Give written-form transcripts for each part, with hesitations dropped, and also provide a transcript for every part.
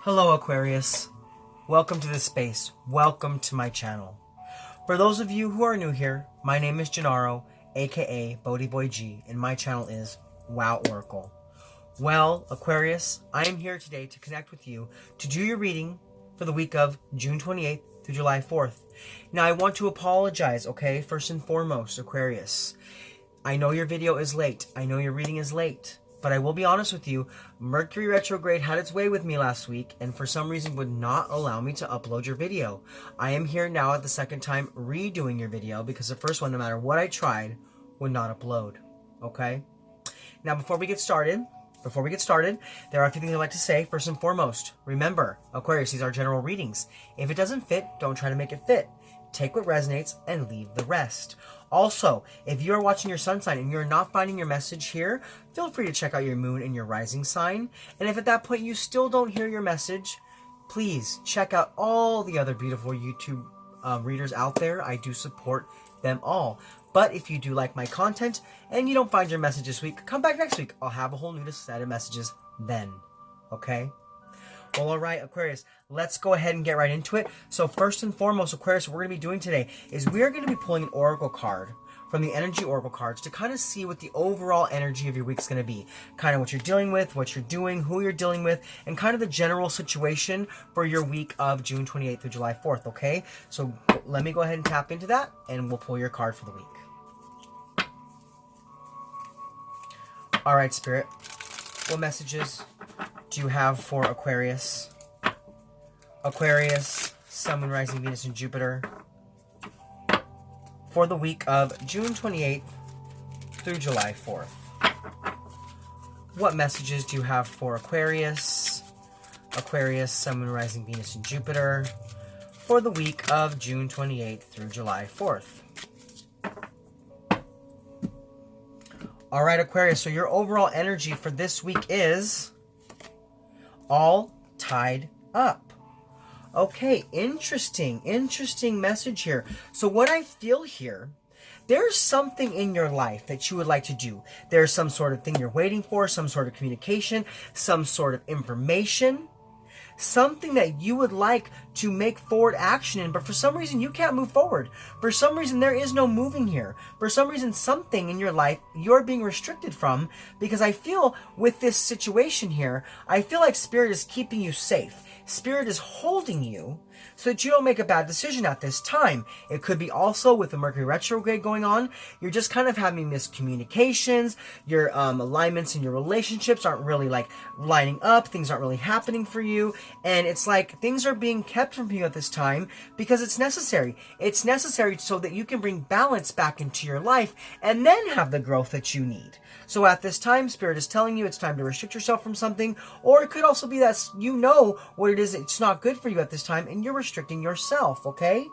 Hello Aquarius, welcome to this space, welcome to my channel. For those of you who are new here, my name is Gennaro, aka BhodiBoy G, and my channel is Wow Oracle. Well, Aquarius, I am here today to connect with you to do your reading for the week of June 28th through July 4th. Now I want to apologize, okay, first and foremost, Aquarius. I know your video is late, I know your reading is late. But I will be honest with you, Mercury retrograde had its way with me last week and for some reason would not allow me to upload your video. I am here now at the second time redoing your video because the first one, no matter what I tried, would not upload. Okay? Now before we get started, there are a few things I'd like to say. First and foremost, remember, Aquarius, these are general readings. If it doesn't fit, don't try to make it fit. Take what resonates and leave the rest. Also, if you are watching your sun sign and you're not finding your message here, feel free to check out your moon and your rising sign. And if at that point you still don't hear your message, please check out all the other beautiful YouTube readers out there. I do support them all. But if you do like my content and you don't find your message this week, come back next week. I'll have a whole new set of messages then. Okay? Well, all right, Aquarius, let's go ahead and get right into it. So first and foremost, Aquarius, what we're going to be doing today is we're going to be pulling an oracle card from the energy oracle cards to kind of see what the overall energy of your week is going to be. Kind of what you're dealing with, what you're doing, who you're dealing with, and kind of the general situation for your week of June 28th through July 4th, okay? So let me go ahead and tap into that, and we'll pull your card for the week. All right, Spirit, what messages do you have for Aquarius? Aquarius, Sun, Moon, Rising, Venus, and Jupiter for the week of June 28th through July 4th. What messages do you have for Aquarius? Aquarius, Sun, Moon, Rising, Venus, and Jupiter for the week of June 28th through July 4th. All right, Aquarius, so your overall energy for this week is all tied up. Okay, interesting message here. So what I feel here, there's something in your life that you would like to do. There's some sort of thing you're waiting for, some sort of communication, some sort of information, something that you would like to make forward action in, but for some reason you can't move forward. For some reason there is no moving here. For some reason something in your life you're being restricted from, because I feel with this situation here, I feel like Spirit is keeping you safe. Spirit is holding you so that you don't make a bad decision at this time. It could be also with the Mercury retrograde going on, you're just kind of having miscommunications, your alignments in your relationships aren't really like lining up, things aren't really happening for you, and it's like things are being kept from you at this time because it's necessary. It's necessary so that you can bring balance back into your life and then have the growth that you need. So at this time, Spirit is telling you it's time to restrict yourself from something, or it could also be that you know what it is it's not good for you at this time and you're restricting yourself, okay?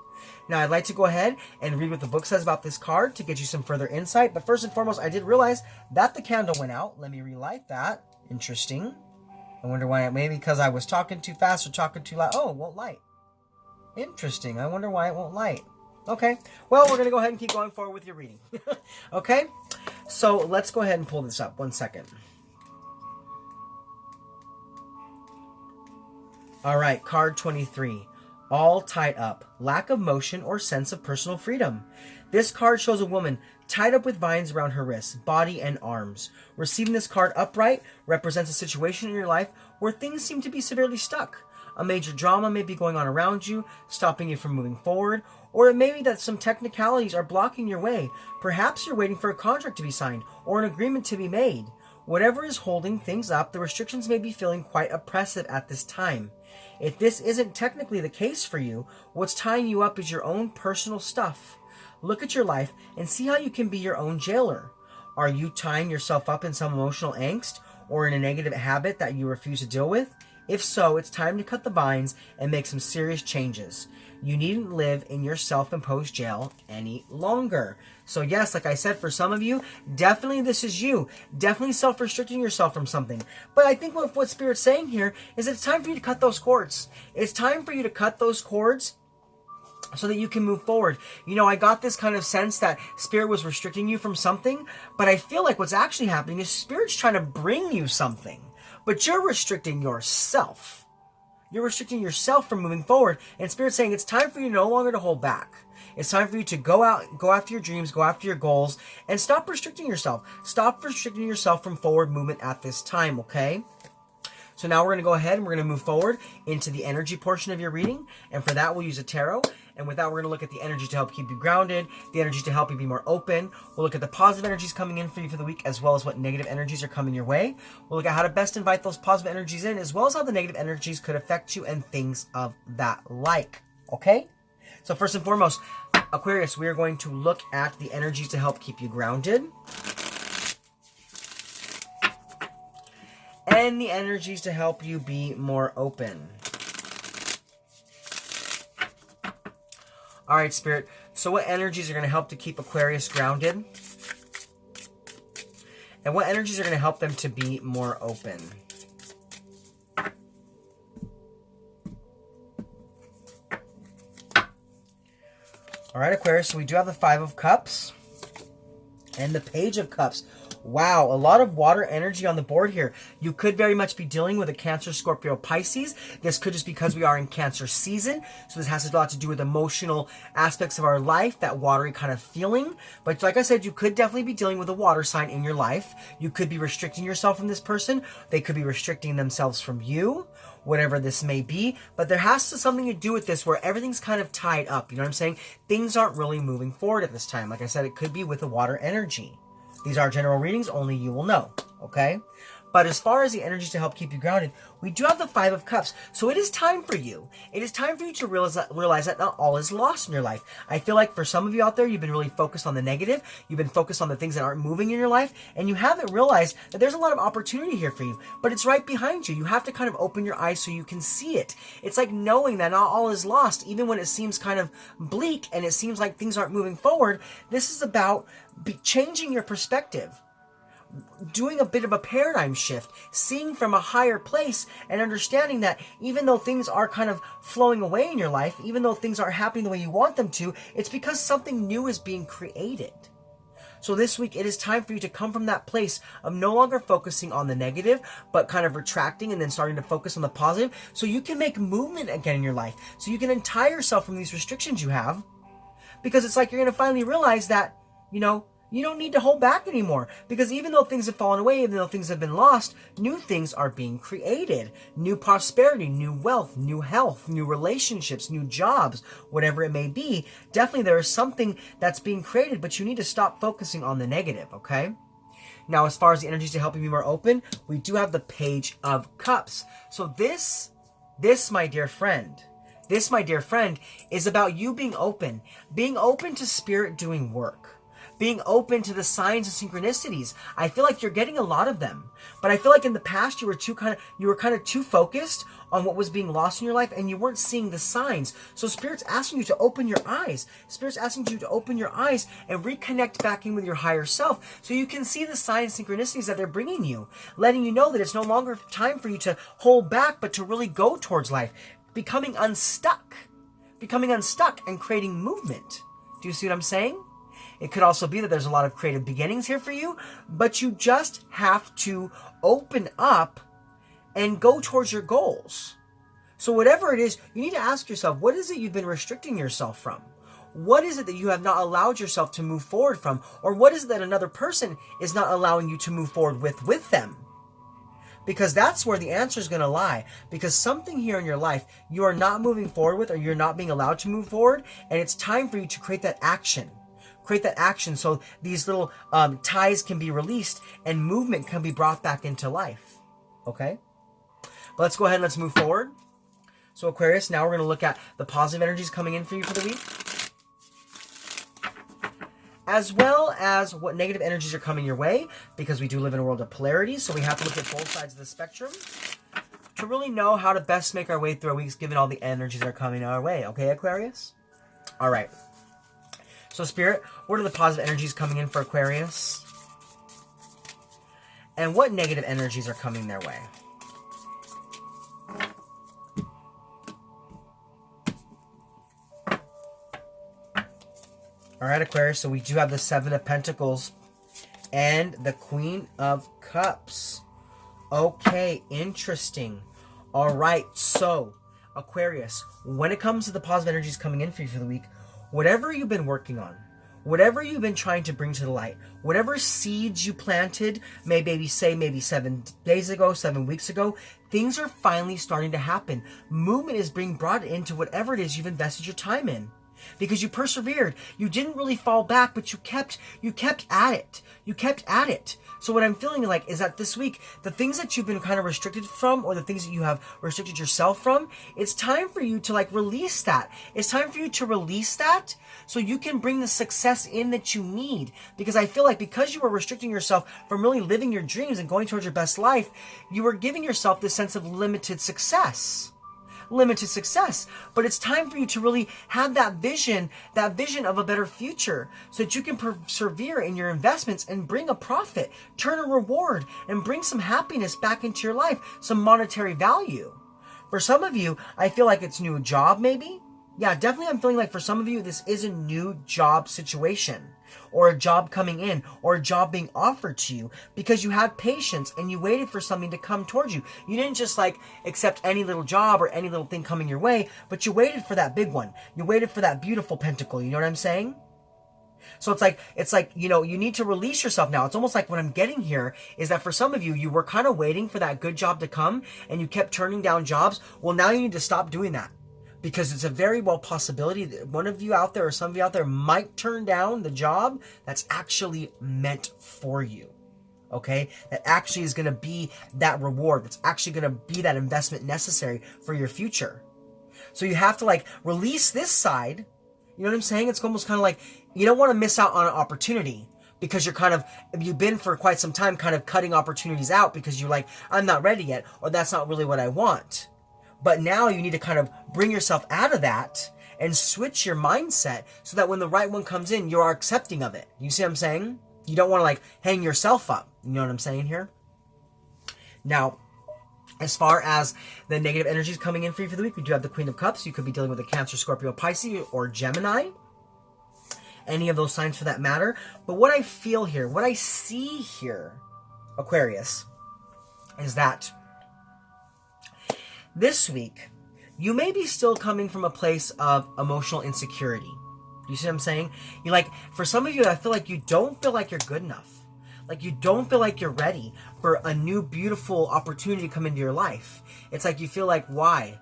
Now I'd like to go ahead and read what the book says about this card to get you some further insight, but first and foremost, I did realize that the candle went out. Let me relight that. Interesting. I wonder why. Maybe because I was talking too fast or talking too loud. Oh, it won't light. Interesting. I wonder why it won't light. Okay. Well, we're going to go ahead and keep going forward with your reading. Okay? So let's go ahead and pull this up. 1 second. All right. Card 23. All tied up. Lack of motion or sense of personal freedom. This card shows a woman tied up with vines around her wrists, body, and arms. Receiving this card upright represents a situation in your life where things seem to be severely stuck. A major drama may be going on around you, stopping you from moving forward, or it may be that some technicalities are blocking your way. Perhaps you're waiting for a contract to be signed or an agreement to be made. Whatever is holding things up, the restrictions may be feeling quite oppressive at this time. If this isn't technically the case for you, what's tying you up is your own personal stuff. Look at your life and see how you can be your own jailer. Are you tying yourself up in some emotional angst or in a negative habit that you refuse to deal with? If so, it's time to cut the vines and make some serious changes. You needn't live in your self-imposed jail any longer. So yes, like I said, for some of you, definitely this is you. Definitely self-restricting yourself from something. But I think what Spirit's saying here is it's time for you to cut those cords. It's time for you to cut those cords so that you can move forward. You know, I got this kind of sense that Spirit was restricting you from something, but I feel like what's actually happening is Spirit's trying to bring you something, but you're restricting yourself. You're restricting yourself from moving forward. And Spirit's saying it's time for you no longer to hold back. It's time for you to go out, go after your dreams, go after your goals, and stop restricting yourself. Stop restricting yourself from forward movement at this time, okay? So now we're going to go ahead and we're going to move forward into the energy portion of your reading. And for that, we'll use a tarot. And with that, we're going to look at the energy to help keep you grounded, the energy to help you be more open. We'll look at the positive energies coming in for you for the week, as well as what negative energies are coming your way. We'll look at how to best invite those positive energies in, as well as how the negative energies could affect you and things of that like. Okay? So first and foremost, Aquarius, we are going to look at the energies to help keep you grounded. And the energies to help you be more open. All right, Spirit. So what energies are going to help to keep Aquarius grounded? And what energies are going to help them to be more open? All right, Aquarius. So we do have the Five of Cups and the Page of Cups. Wow, a lot of water energy on the board here. You could very much be dealing with a Cancer, Scorpio, Pisces. This could just because we are in Cancer season. So this has a lot to do with emotional aspects of our life, that watery kind of feeling. But like I said, you could definitely be dealing with a water sign in your life. You could be restricting yourself from this person. They could be restricting themselves from you, whatever this may be. But there has to something to do with this where everything's kind of tied up. You know what I'm saying? Things aren't really moving forward at this time. Like I said, it could be with a water energy. These are general readings, only you will know, okay? But as far as the energies to help keep you grounded, we do have the Five of Cups. So it is time for you. It is time for you to realize that not all is lost in your life. I feel like for some of you out there, you've been really focused on the negative. You've been focused on the things that aren't moving in your life. And you haven't realized that there's a lot of opportunity here for you. But it's right behind you. You have to kind of open your eyes so you can see it. It's like knowing that not all is lost, even when it seems kind of bleak and it seems like things aren't moving forward. This is about changing your perspective. Doing a bit of a paradigm shift, seeing from a higher place and understanding that even though things are kind of flowing away in your life, even though things aren't happening the way you want them to, it's because something new is being created. So this week, it is time for you to come from that place of no longer focusing on the negative, but kind of retracting and then starting to focus on the positive so you can make movement again in your life, so you can untie yourself from these restrictions you have, because it's like you're going to finally realize that, you know, you don't need to hold back anymore, because even though things have fallen away, even though things have been lost, new things are being created. New prosperity, new wealth, new health, new relationships, new jobs, whatever it may be. Definitely there is something that's being created, but you need to stop focusing on the negative, okay? Now, as far as the energies to help you be more open, we do have the Page of Cups. So this, my dear friend, is about you being open to Spirit doing work. Being open to the signs and synchronicities. I feel like you're getting a lot of them. But I feel like in the past you were kind of too focused on what was being lost in your life and you weren't seeing the signs. So Spirit's asking you to open your eyes. Spirit's asking you to open your eyes and reconnect back in with your higher self so you can see the signs and synchronicities that they're bringing you, letting you know that it's no longer time for you to hold back, but to really go towards life, becoming unstuck and creating movement. Do you see what I'm saying? It could also be that there's a lot of creative beginnings here for you, but you just have to open up and go towards your goals. So whatever it is, you need to ask yourself, what is it you've been restricting yourself from? What is it that you have not allowed yourself to move forward from? Or what is it that another person is not allowing you to move forward with them? Because that's where the answer is going to lie. Because something here in your life you are not moving forward with, or you're not being allowed to move forward, and it's time for you to create that action. Create that action so these little ties can be released and movement can be brought back into life. Okay? But let's go ahead and let's move forward. So Aquarius, now we're going to look at the positive energies coming in for you for the week, as well as what negative energies are coming your way, because we do live in a world of polarity, so we have to look at both sides of the spectrum to really know how to best make our way through our weeks given all the energies that are coming our way. Okay, Aquarius? All right. So Spirit, what are the positive energies coming in for Aquarius? And what negative energies are coming their way? All right, Aquarius, so we do have the Seven of Pentacles and the Queen of Cups. Okay, interesting. All right, so Aquarius, when it comes to the positive energies coming in for you for the week, whatever you've been working on, whatever you've been trying to bring to the light, whatever seeds you planted, maybe 7 days ago, 7 weeks ago, things are finally starting to happen. Movement is being brought into whatever it is you've invested your time in. Because you persevered. You didn't really fall back, but you kept at it. You kept at it. So what I'm feeling like is that this week, the things that you've been kind of restricted from, or the things that you have restricted yourself from, it's time for you to like release that. It's time for you to release that so you can bring the success in that you need. Because I feel like because you were restricting yourself from really living your dreams and going towards your best life, you were giving yourself this sense of limited success. But it's time for you to really have that vision of a better future, so that you can persevere in your investments and bring a profit, turn a reward, and bring some happiness back into your life, some monetary value. For some of you, I feel like it's new job maybe. Yeah, definitely I'm feeling like for some of you, this is a new job situation, or a job coming in, or a job being offered to you because you had patience and you waited for something to come towards you. You didn't just like accept any little job or any little thing coming your way, but you waited for that big one. You waited for that beautiful pentacle. You know what I'm saying? So it's like, you know, you need to release yourself now. It's almost like what I'm getting here is that for some of you, you were kind of waiting for that good job to come and you kept turning down jobs. Well, now you need to stop doing that. Because it's a very well possibility that one of you out there or some of you out there might turn down the job that's actually meant for you. Okay? That actually is going to be that reward. That's actually going to be that investment necessary for your future. So you have to like release this side. You know what I'm saying? It's almost kind of like you don't want to miss out on an opportunity. Because you've been for quite some time kind of cutting opportunities out because you're like, I'm not ready yet, or that's not really what I want. But now you need to kind of bring yourself out of that and switch your mindset so that when the right one comes in, you are accepting of it. You see what I'm saying? You don't want to like hang yourself up. You know what I'm saying here? Now, as far as the negative energies coming in for you for the week, we do have the Queen of Cups. You could be dealing with a Cancer, Scorpio, Pisces, or Gemini. Any of those signs for that matter. But what I feel here, what I see here, Aquarius, is that this week, you may be still coming from a place of emotional insecurity. You see what I'm saying? You like, for some of you, I feel like you don't feel like you're good enough. Like you don't feel like you're ready for a new beautiful opportunity to come into your life. It's like you feel like, why?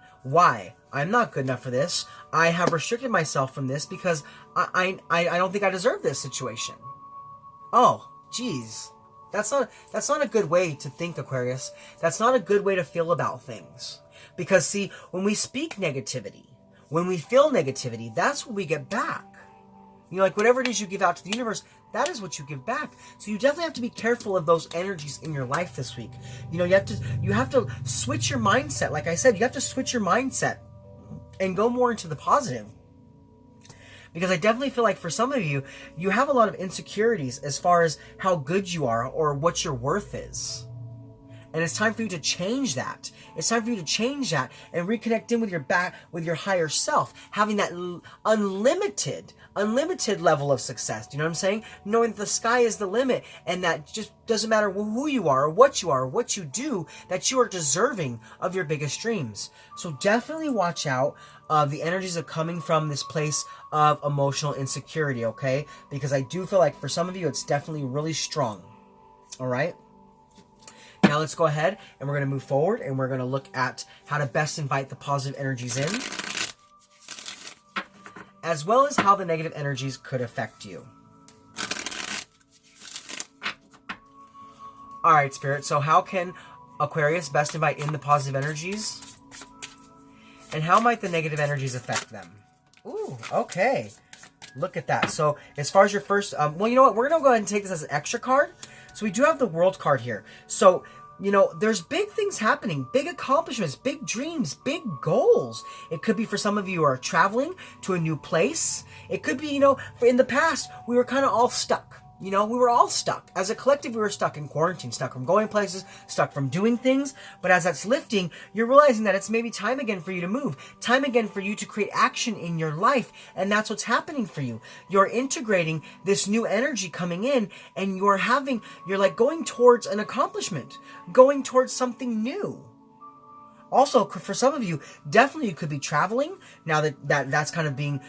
I'm not good enough for this. I have restricted myself from this because I don't think I deserve this situation. Oh, geez. That's not a good way to think, Aquarius. That's not a good way to feel about things. Because see, when we speak negativity, when we feel negativity, that's what we get back. You know, like whatever it is you give out to the universe, that is what you give back. So you definitely have to be careful of those energies in your life this week. You know, you have to switch your mindset. Like I said, you have to switch your mindset and go more into the positive. Because I definitely feel like for some of you, you have a lot of insecurities as far as how good you are or what your worth is. And it's time for you to change that. It's time for you to change that and reconnect in with your higher self, having that unlimited level of success. Do you know what I'm saying? Knowing that the sky is the limit and that just doesn't matter who you are or what you do, that you are deserving of your biggest dreams. So definitely watch out. The energies are coming from this place of emotional insecurity, okay? Because I do feel like for some of you, it's definitely really strong. All right? Now let's go ahead and we're going to move forward and we're going to look at how to best invite the positive energies in, as well as how the negative energies could affect you. All right, Spirit. So how can Aquarius best invite in the positive energies? And how might the negative energies affect them? Ooh, okay. Look at that. So as far as your first, well, you know what? We're going to go ahead and take this as an extra card. So we do have the World card here. So, you know, there's big things happening, big accomplishments, big dreams, big goals. It could be for some of you who are traveling to a new place. It could be, you know, in the past, we were kind of all stuck. You know, we were all stuck. As a collective, we were stuck in quarantine, stuck from going places, stuck from doing things. But as that's lifting, you're realizing that it's maybe time again for you to move. Time again for you to create action in your life. And that's what's happening for you. You're integrating this new energy coming in and you're like going towards an accomplishment, going towards something new. Also, for some of you, definitely you could be traveling now that's kind of being,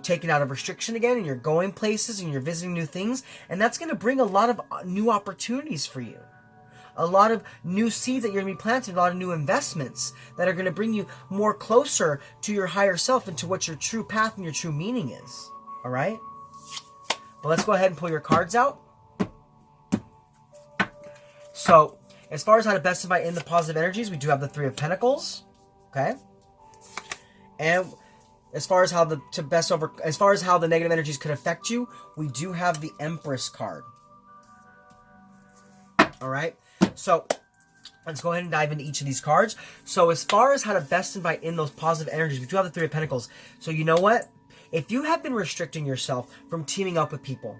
taken out of restriction again, and you're going places and you're visiting new things, and that's going to bring a lot of new opportunities for you. A lot of new seeds that you're going to be planting, a lot of new investments that are going to bring you more closer to your higher self and to what your true path and your true meaning is. All right? Well, let's go ahead and pull your cards out. So, as far as how to best invite in the positive energies, we do have the Three of Pentacles, okay? And as far as how the negative energies could affect you, we do have the Empress card. All right? So, let's go ahead and dive into each of these cards. So, as far as how to best invite in those positive energies, we do have the Three of Pentacles. So, you know what? If you have been restricting yourself from teaming up with people,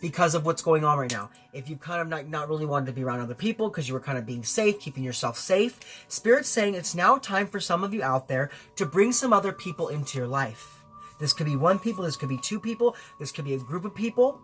because of what's going on right now. If you kind of not really wanted to be around other people because you were kind of being safe, keeping yourself safe, Spirit's saying it's now time for some of you out there to bring some other people into your life. This could be one people, this could be two people, this could be a group of people.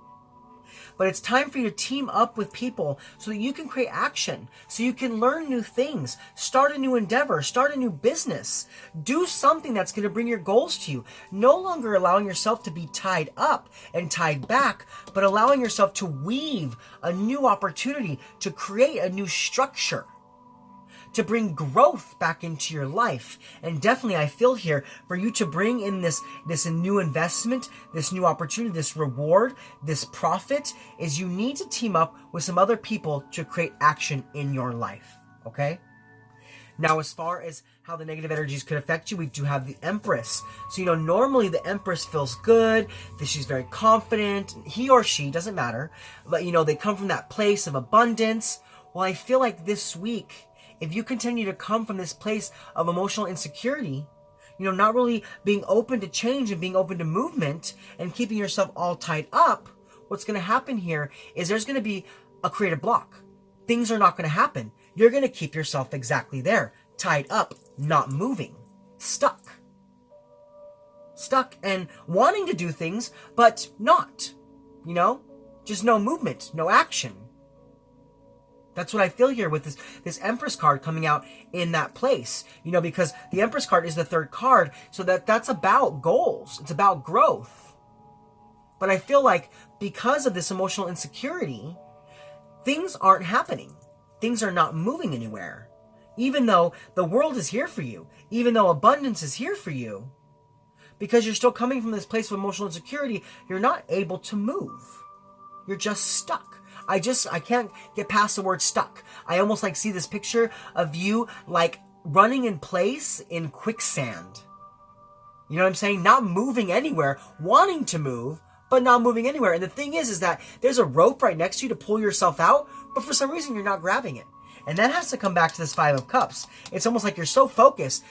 But it's time for you to team up with people so that you can create action, so you can learn new things, start a new endeavor, start a new business, do something that's going to bring your goals to you. No longer allowing yourself to be tied up and tied back, but allowing yourself to weave a new opportunity, to create a new structure, to bring growth back into your life. And definitely I feel here for you to bring in this new investment, this new opportunity, this reward, this profit, is you need to team up with some other people to create action in your life, okay? Now, as far as how the negative energies could affect you, we do have the Empress. So, normally the Empress feels good, that she's very confident, he or she, doesn't matter, but, they come from that place of abundance. Well, I feel like this week, if you continue to come from this place of emotional insecurity, not really being open to change and being open to movement and keeping yourself all tied up, what's going to happen here is there's going to be a creative block. Things are not going to happen. You're going to keep yourself exactly there, tied up, not moving, stuck and wanting to do things, but not, just no movement, no action. That's what I feel here with this Empress card coming out in that place. Because the Empress card is the third card, so that's about goals. It's about growth. But I feel like because of this emotional insecurity, things aren't happening. Things are not moving anywhere. Even though the world is here for you, even though abundance is here for you, because you're still coming from this place of emotional insecurity, you're not able to move. You're just stuck. I can't get past the word stuck. I almost see this picture of you running in place in quicksand. You know what I'm saying? Not moving anywhere, wanting to move, but not moving anywhere. And the thing is that there's a rope right next to you to pull yourself out, but for some reason you're not grabbing it. And that has to come back to this Five of Cups. It's almost like you're so focused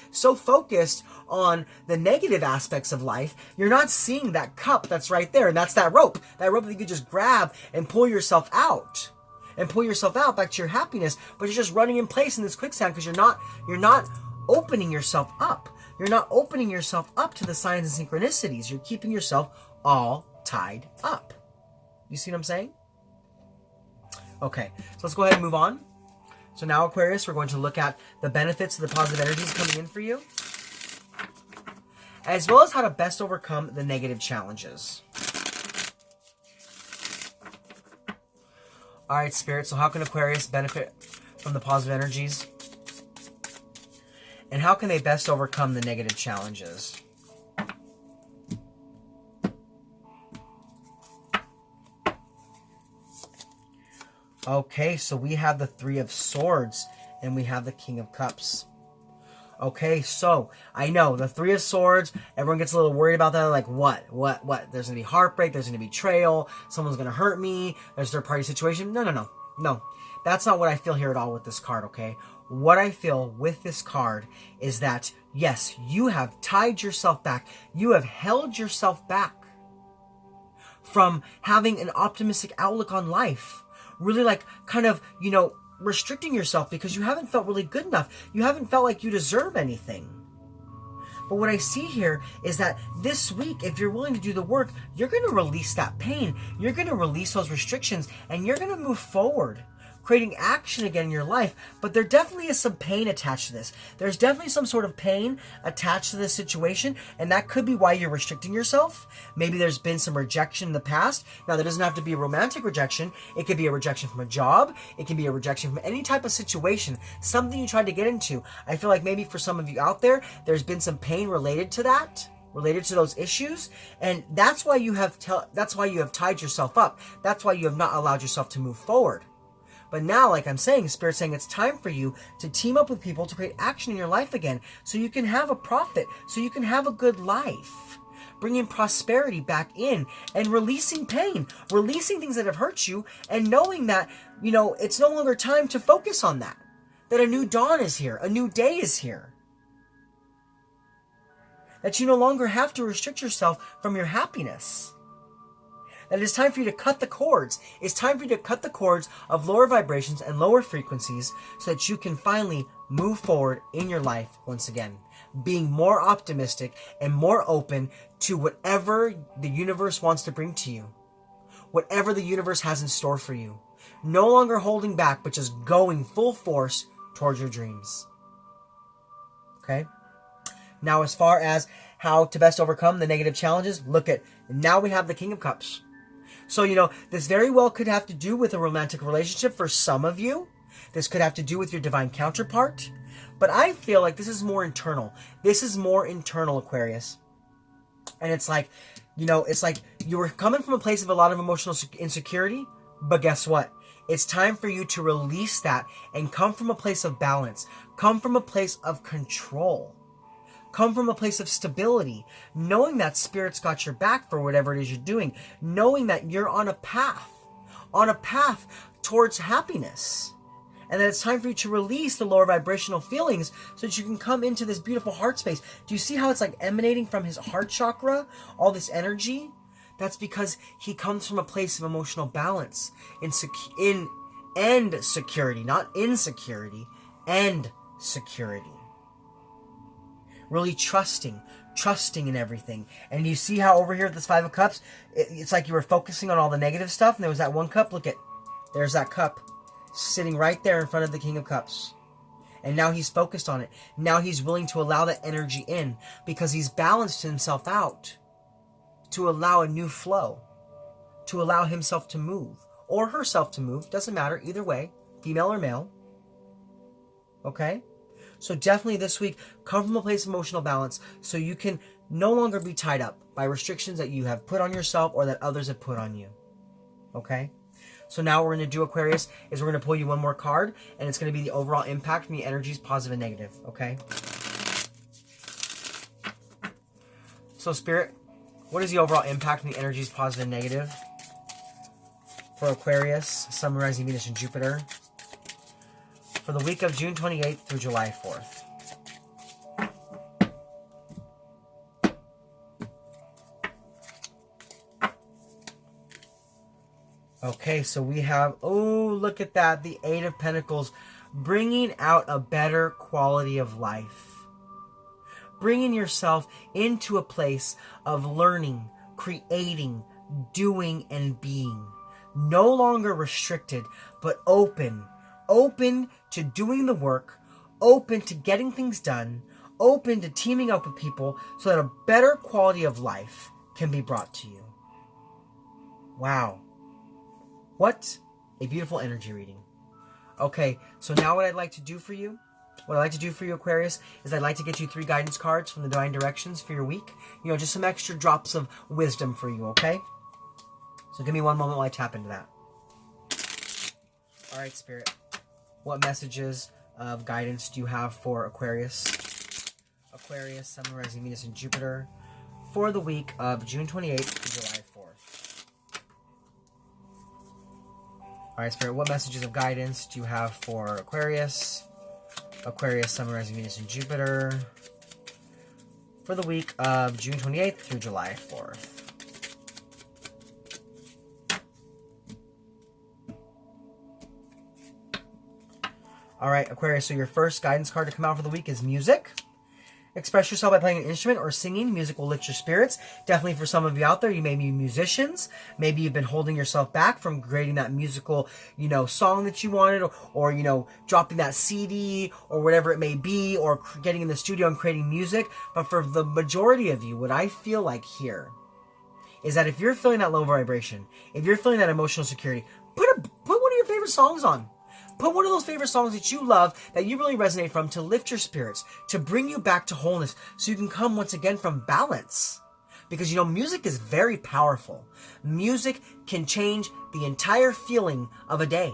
on the negative aspects of life, you're not seeing that cup that's right there, and that's that rope that you could just grab and pull yourself out. And pull yourself out back to your happiness, but you're just running in place in this quicksand because you're not opening yourself up. You're not opening yourself up to the signs and synchronicities. You're keeping yourself all tied up. You see what I'm saying? Okay, so let's go ahead and move on. So now, Aquarius, we're going to look at the benefits of the positive energies coming in for you, as well as how to best overcome the negative challenges. All right, Spirit, so how can Aquarius benefit from the positive energies? And how can they best overcome the negative challenges? Okay, so we have the Three of Swords and we have the King of Cups. Okay, so I know the Three of Swords, everyone gets a little worried about that. Like, what? There's going to be heartbreak. There's going to be betrayal. Someone's going to hurt me. There's a third party situation. No. That's not what I feel here at all with this card, okay? What I feel with this card is that, yes, you have tied yourself back. You have held yourself back from having an optimistic outlook on life. Really restricting yourself because you haven't felt really good enough. You haven't felt like you deserve anything. But what I see here is that this week, if you're willing to do the work, you're going to release that pain. You're going to release those restrictions and you're going to move forward, creating action again in your life, but there definitely is some pain attached to this. There's definitely some sort of pain attached to this situation, and that could be why you're restricting yourself. Maybe there's been some rejection in the past. Now, there doesn't have to be a romantic rejection. It could be a rejection from a job. It can be a rejection from any type of situation, something you tried to get into. I feel like maybe for some of you out there, there's been some pain related to that, related to those issues, and that's why you have tied yourself up. That's why you have not allowed yourself to move forward. But now, like I'm saying, Spirit's saying it's time for you to team up with people to create action in your life again, so you can have a profit, so you can have a good life, bringing prosperity back in and releasing pain, releasing things that have hurt you, and knowing that, it's no longer time to focus on that a new dawn is here, a new day is here. That you no longer have to restrict yourself from your happiness. That it's time for you to cut the cords. It's time for you to cut the cords of lower vibrations and lower frequencies so that you can finally move forward in your life once again. Being more optimistic and more open to whatever the universe wants to bring to you. Whatever the universe has in store for you. No longer holding back, but just going full force towards your dreams. Okay? Now, as far as how to best overcome the negative challenges, now we have the King of Cups. So, this very well could have to do with a romantic relationship for some of you. This could have to do with your divine counterpart. But I feel like this is more internal. This is more internal, Aquarius. And it's like, it's like you were coming from a place of a lot of emotional insecurity, but guess what? It's time for you to release that and come from a place of balance. Come from a place of control. Come from a place of stability, knowing that Spirit's got your back for whatever it is you're doing, knowing that you're on a path towards happiness. And that it's time for you to release the lower vibrational feelings so that you can come into this beautiful heart space. Do you see how it's like emanating from his heart chakra, all this energy? That's because he comes from a place of emotional balance and security, not insecurity, and security. Really trusting in everything. And you see how over here at this Five of Cups, it's like you were focusing on all the negative stuff, and there was that one cup. There's that cup sitting right there in front of the King of Cups. And now he's focused on it. Now he's willing to allow that energy in because he's balanced himself out to allow a new flow, to allow himself to move, or herself to move. Doesn't matter, either way, female or male. Okay? So definitely this week, come from a place of emotional balance so you can no longer be tied up by restrictions that you have put on yourself or that others have put on you. Okay? So now what we're going to do, Aquarius, is we're going to pull you one more card, and it's going to be the overall impact from the energies, positive and negative. Okay? So Spirit, what is the overall impact from the energies, positive and negative for Aquarius, Sun, Rising, Venus, and Jupiter for the week of June 28th through July 4th. Okay, so we have, look at that, the Eight of Pentacles, bringing out a better quality of life. Bringing yourself into a place of learning, creating, doing, and being. No longer restricted, but open to doing the work, open to getting things done, open to teaming up with people so that a better quality of life can be brought to you. Wow. What a beautiful energy reading. Okay, so now what I'd like to do for you, Aquarius, is I'd like to get you 3 guidance cards from the Divine Directions for your week. Just some extra drops of wisdom for you, okay? So give me one moment while I tap into that. All right, Spirit. What messages of guidance do you have for Aquarius? Aquarius, Sun, Rising, Venus, and Jupiter for the week of June 28th to July 4th. All right, Spirit, what messages of guidance do you have for Aquarius? Aquarius, Sun, Rising, Venus, and Jupiter for the week of June 28th through July 4th. All right, Aquarius, so your first guidance card to come out for the week is music. Express yourself by playing an instrument or singing. Music will lift your spirits. Definitely for some of you out there, you may be musicians. Maybe you've been holding yourself back from creating that musical, song that you wanted, or dropping that CD or whatever it may be, or getting in the studio and creating music. But for the majority of you, what I feel like here is that if you're feeling that low vibration, if you're feeling that emotional security, put one of your favorite songs on. Put one of those favorite songs that you love, that you really resonate from, to lift your spirits, to bring you back to wholeness, so you can come once again from balance. Because, music is very powerful. Music can change the entire feeling of a day,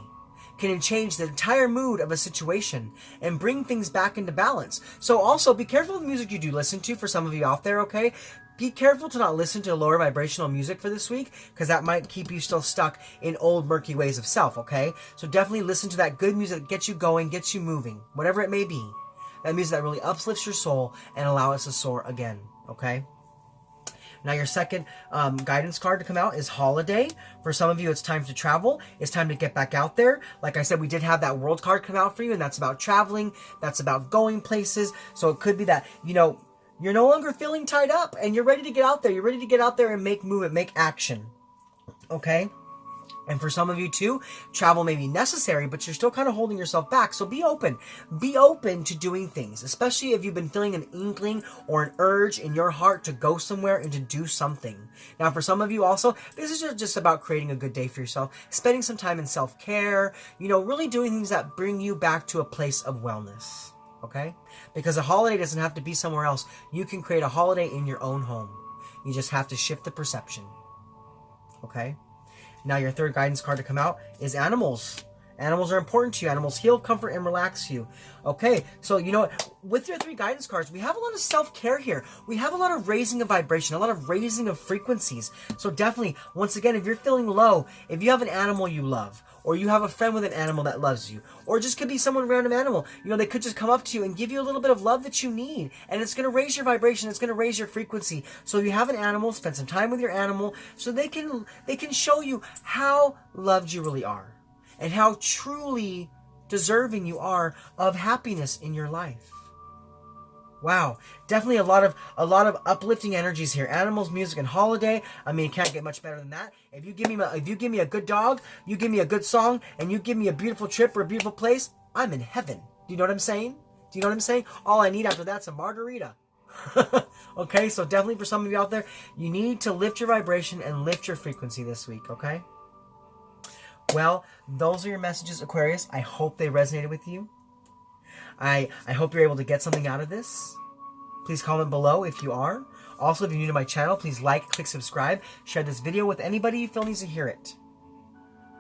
can change the entire mood of a situation, and bring things back into balance. So also, be careful of the music you do listen to, for some of you out there, okay? Be careful to not listen to lower vibrational music for this week, because that might keep you still stuck in old murky ways of self, okay? So definitely listen to that good music that gets you going, gets you moving, whatever it may be. That music that really uplifts your soul and allows us to soar again, okay? Now your second guidance card to come out is Holiday. For some of you, it's time to travel. It's time to get back out there. Like I said, we did have that World card come out for you, and that's about traveling. That's about going places. So it could be that, you're no longer feeling tied up, and you're ready to get out there. You're ready to get out there and make movement, make action. Okay? And for some of you too, travel may be necessary, but you're still kind of holding yourself back. So be open. Be open to doing things, especially if you've been feeling an inkling or an urge in your heart to go somewhere and to do something. Now, for some of you also, this is just about creating a good day for yourself, spending some time in self-care, really doing things that bring you back to a place of wellness. Okay? Because a holiday doesn't have to be somewhere else. You can create a holiday in your own home. You just have to shift the perception. Okay? Now your third guidance card to come out is animals. Animals are important to you. Animals heal, comfort, and relax you. Okay, so with your three guidance cards, we have a lot of self-care here. We have a lot of raising of vibration, a lot of raising of frequencies. So definitely, once again, if you're feeling low, if you have an animal you love, or you have a friend with an animal that loves you, or just could be someone random animal, they could just come up to you and give you a little bit of love that you need, and it's going to raise your vibration, it's going to raise your frequency. So if you have an animal, spend some time with your animal, so they can show you how loved you really are, and how truly deserving you are of happiness in your life. Wow, definitely a lot of uplifting energies here. Animals, music, and holiday. I mean, can't get much better than that. If you give me a good dog, you give me a good song, and you give me a beautiful trip or a beautiful place, I'm in heaven. Do you know what I'm saying? All I need after that's a margarita. Okay, so definitely for some of you out there, you need to lift your vibration and lift your frequency this week, okay? Well, those are your messages, Aquarius. I hope they resonated with you. I hope you're able to get something out of this. Please comment below if you are. Also, if you're new to my channel, please like, click subscribe, share this video with anybody you feel needs to hear it.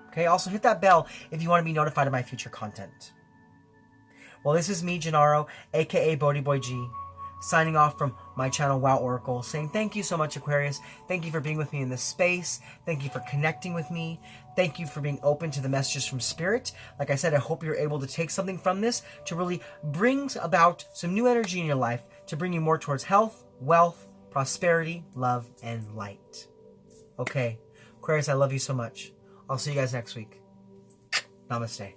Okay, also hit that bell if you want to be notified of my future content. Well, this is me, Gennaro, aka BhodiBoy G, signing off from my channel, Wow Oracle, saying thank you so much, Aquarius. Thank you for being with me in this space. Thank you for connecting with me. Thank you for being open to the messages from Spirit. Like I said, I hope you're able to take something from this to really bring about some new energy in your life, to bring you more towards health, wealth, prosperity, love, and light. Okay, Aquarius, I love you so much. I'll see you guys next week. Namaste.